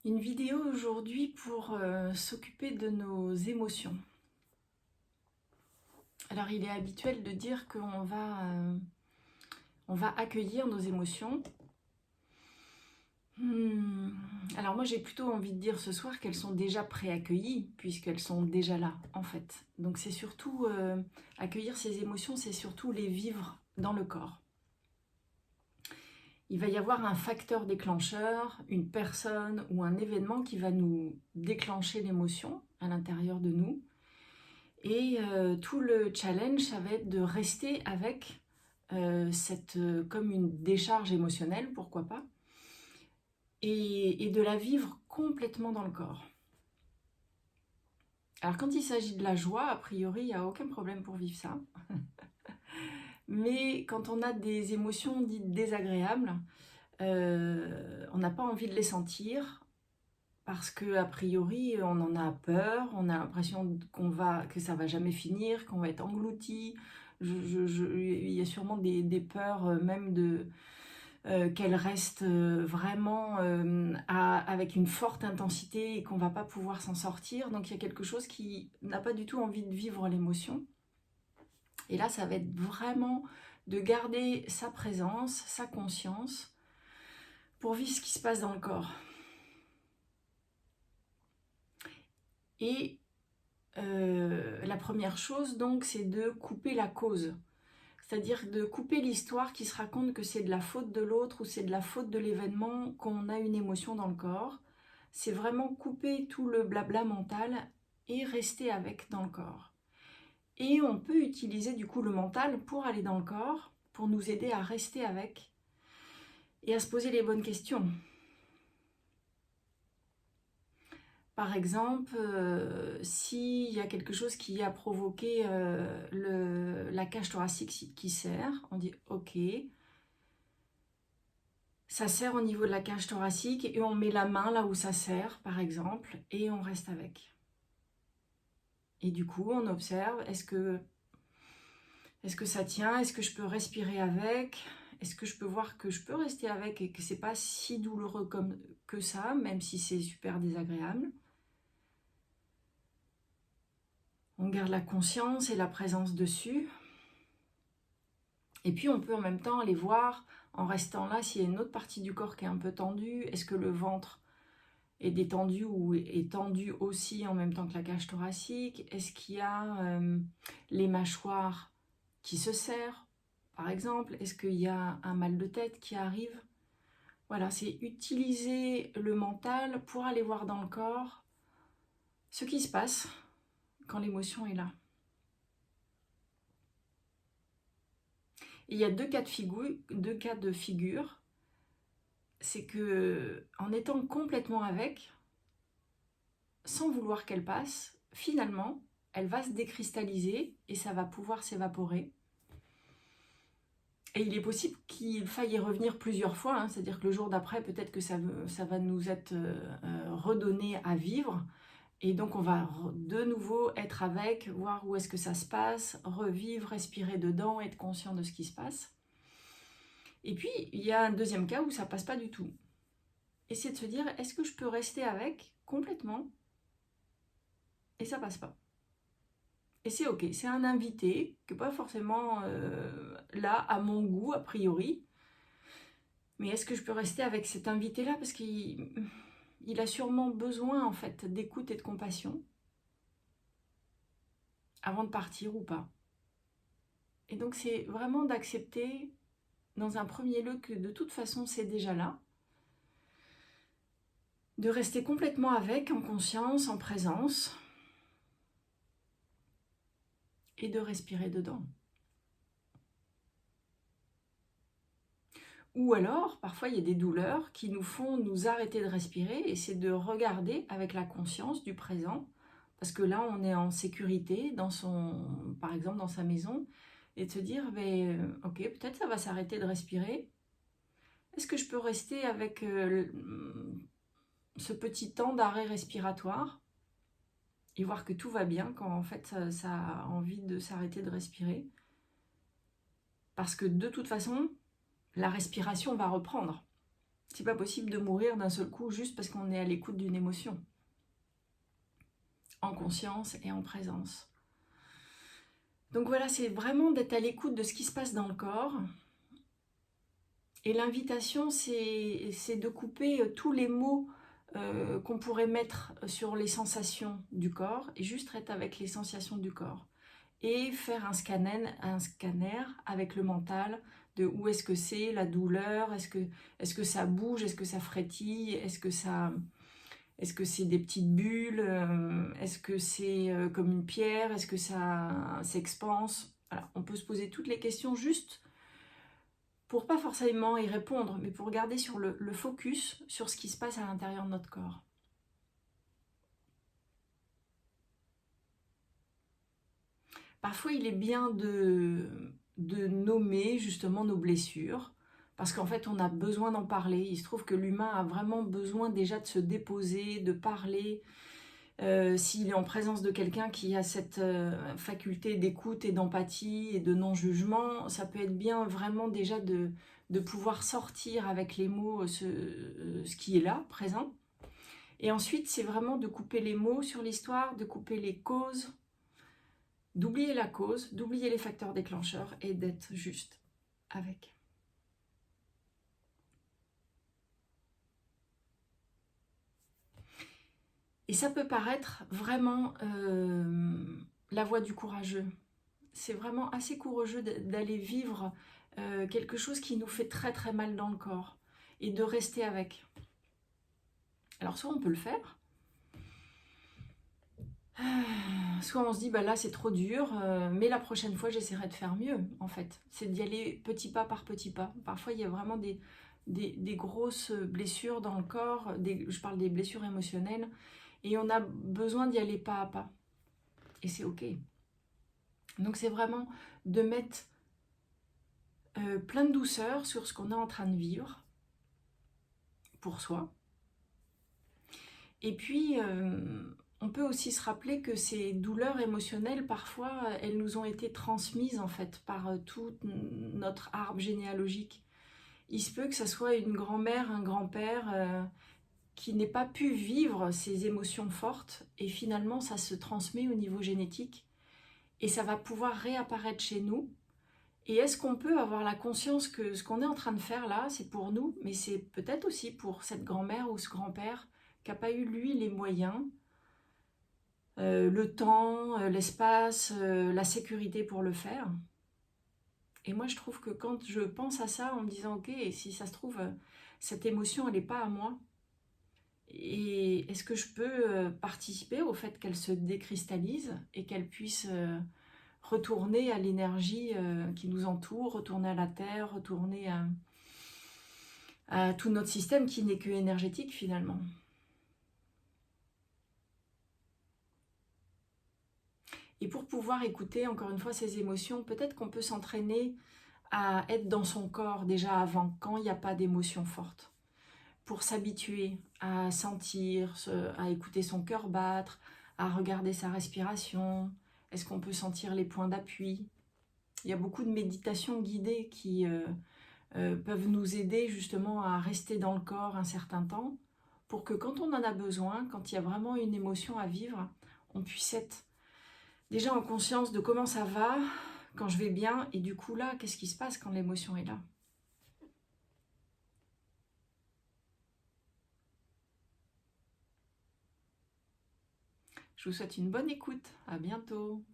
Une vidéo aujourd'hui pour s'occuper de nos émotions. Alors il est habituel de dire on va accueillir nos émotions. Alors moi j'ai plutôt envie de dire ce soir qu'elles sont déjà préaccueillies puisqu'elles sont déjà là en fait. Donc c'est surtout accueillir ces émotions, c'est surtout les vivre dans le corps. Il va y avoir un facteur déclencheur, une personne ou un événement qui va nous déclencher l'émotion à l'intérieur de nous. Et tout le challenge, ça va être de rester avec comme une décharge émotionnelle, pourquoi pas, et de la vivre complètement dans le corps. Alors quand il s'agit de la joie, a priori, il n'y a aucun problème pour vivre ça. Mais quand on a des émotions dites désagréables, on n'a pas envie de les sentir parce que a priori on en a peur, on a l'impression que ça va jamais finir, qu'on va être englouti. Il y a sûrement des peurs même qu'elles restent vraiment avec une forte intensité et qu'on va pas pouvoir s'en sortir. Donc il y a quelque chose qui n'a pas du tout envie de vivre l'émotion. Et là, ça va être vraiment de garder sa présence, sa conscience pour vivre ce qui se passe dans le corps. Et la première chose, donc, c'est de couper la cause. C'est-à-dire de couper l'histoire qui se raconte que c'est de la faute de l'autre ou c'est de la faute de l'événement qu'on a une émotion dans le corps. C'est vraiment couper tout le blabla mental et rester avec dans le corps. Et on peut utiliser du coup le mental pour aller dans le corps, pour nous aider à rester avec et à se poser les bonnes questions. Par exemple, s'il y a quelque chose qui a provoqué la cage thoracique qui serre, on dit ok, ça serre au niveau de la cage thoracique et on met la main là où ça serre, par exemple, et on reste avec. Et du coup, on observe, est-ce que ça tient? Est-ce que je peux respirer avec? Est-ce que je peux voir que je peux rester avec et que c'est pas si douloureux que ça, même si c'est super désagréable? On garde la conscience et la présence dessus. Et puis on peut en même temps aller voir, en restant là, s'il y a une autre partie du corps qui est un peu tendue. Est-ce que le ventre est détendu ou est tendu aussi en même temps que la cage thoracique? Est-ce qu'il y a les mâchoires qui se serrent, par exemple? Est-ce qu'il y a un mal de tête qui arrive? Voilà, c'est utiliser le mental pour aller voir dans le corps ce qui se passe quand l'émotion est là. Et il y a deux cas de figure. C'est que en étant complètement avec, sans vouloir qu'elle passe, finalement, elle va se décristalliser et ça va pouvoir s'évaporer. Et il est possible qu'il faille y revenir plusieurs fois, hein, c'est-à-dire que le jour d'après, peut-être que ça va nous être redonné à vivre. Et donc, on va de nouveau être avec, voir où est-ce que ça se passe, revivre, respirer dedans, être conscient de ce qui se passe. Et puis, il y a un deuxième cas où ça passe pas du tout. Et c'est de se dire, est-ce que je peux rester avec complètement et ça passe pas? Et c'est ok, c'est un invité qui n'est pas forcément là à mon goût a priori. Mais est-ce que je peux rester avec cet invité-là? Parce qu'il a sûrement besoin en fait d'écoute et de compassion avant de partir ou pas. Et donc c'est vraiment d'accepter dans un premier lieu que de toute façon c'est déjà là. De rester complètement avec, en conscience, en présence. Et de respirer dedans. Ou alors, parfois, il y a des douleurs qui nous font nous arrêter de respirer et c'est de regarder avec la conscience du présent. Parce que là, on est en sécurité, par exemple dans sa maison, et de se dire, ok, peut-être ça va s'arrêter de respirer. Est-ce que je peux rester avec ce petit temps d'arrêt respiratoire et voir que tout va bien quand en fait ça a envie de s'arrêter de respirer? Parce que de toute façon, la respiration va reprendre. C'est pas possible de mourir d'un seul coup juste parce qu'on est à l'écoute d'une émotion. En conscience et en présence. Donc voilà, c'est vraiment d'être à l'écoute de ce qui se passe dans le corps. Et l'invitation, c'est de couper tous les mots qu'on pourrait mettre sur les sensations du corps et juste être avec les sensations du corps. Et faire un scanner avec le mental de où est-ce que c'est la douleur, est-ce que ça bouge, est-ce que ça frétille, est-ce que c'est des petites bulles, est-ce que c'est comme une pierre, est-ce que ça s'expanse. Voilà, on peut se poser toutes les questions juste pour pas forcément y répondre, mais pour garder sur le focus sur ce qui se passe à l'intérieur de notre corps. Parfois, il est bien de nommer justement nos blessures, parce qu'en fait, on a besoin d'en parler. Il se trouve que l'humain a vraiment besoin déjà de se déposer, de parler. S'il est en présence de quelqu'un qui a cette faculté d'écoute et d'empathie et de non-jugement, ça peut être bien vraiment déjà de pouvoir sortir avec les mots ce qui est là, présent. Et ensuite, c'est vraiment de couper les mots sur l'histoire, de couper les causes, d'oublier la cause, d'oublier les facteurs déclencheurs et d'être juste avec. Et ça peut paraître vraiment la voie du courageux. C'est vraiment assez courageux d'aller vivre quelque chose qui nous fait très très mal dans le corps et de rester avec. Alors soit on peut le faire, soit on se dit bah là c'est trop dur, mais la prochaine fois j'essaierai de faire mieux en fait. C'est d'y aller petit pas par petit pas. Parfois il y a vraiment des grosses blessures dans le corps, je parle des blessures émotionnelles, et on a besoin d'y aller pas à pas. Et c'est ok. Donc c'est vraiment de mettre plein de douceur sur ce qu'on est en train de vivre pour soi. Et puis, on peut aussi se rappeler que ces douleurs émotionnelles, parfois, elles nous ont été transmises en fait par tout notre arbre généalogique. Il se peut que ça soit une grand-mère, un grand-père qui n'ait pas pu vivre ces émotions fortes et finalement ça se transmet au niveau génétique et ça va pouvoir réapparaître chez nous. Et est-ce qu'on peut avoir la conscience que ce qu'on est en train de faire là, c'est pour nous, mais c'est peut-être aussi pour cette grand-mère ou ce grand-père qui n'a pas eu, lui, les moyens, le temps, l'espace, la sécurité pour le faire. Et moi, je trouve que quand je pense à ça en me disant, ok, et si ça se trouve, cette émotion, elle n'est pas à moi, et est-ce que je peux participer au fait qu'elle se décristallise et qu'elle puisse retourner à l'énergie qui nous entoure, retourner à la Terre, retourner à tout notre système qui n'est que énergétique finalement. Et pour pouvoir écouter encore une fois ces émotions, peut-être qu'on peut s'entraîner à être dans son corps déjà avant, quand il n'y a pas d'émotions fortes, pour s'habituer à sentir, à écouter son cœur battre, à regarder sa respiration. Est-ce qu'on peut sentir les points d'appui? Il y a beaucoup de méditations guidées qui peuvent nous aider justement à rester dans le corps un certain temps, pour que quand on en a besoin, quand il y a vraiment une émotion à vivre, on puisse être déjà en conscience de comment ça va, quand je vais bien, et du coup là, qu'est-ce qui se passe quand l'émotion est là? Je vous souhaite une bonne écoute, à bientôt.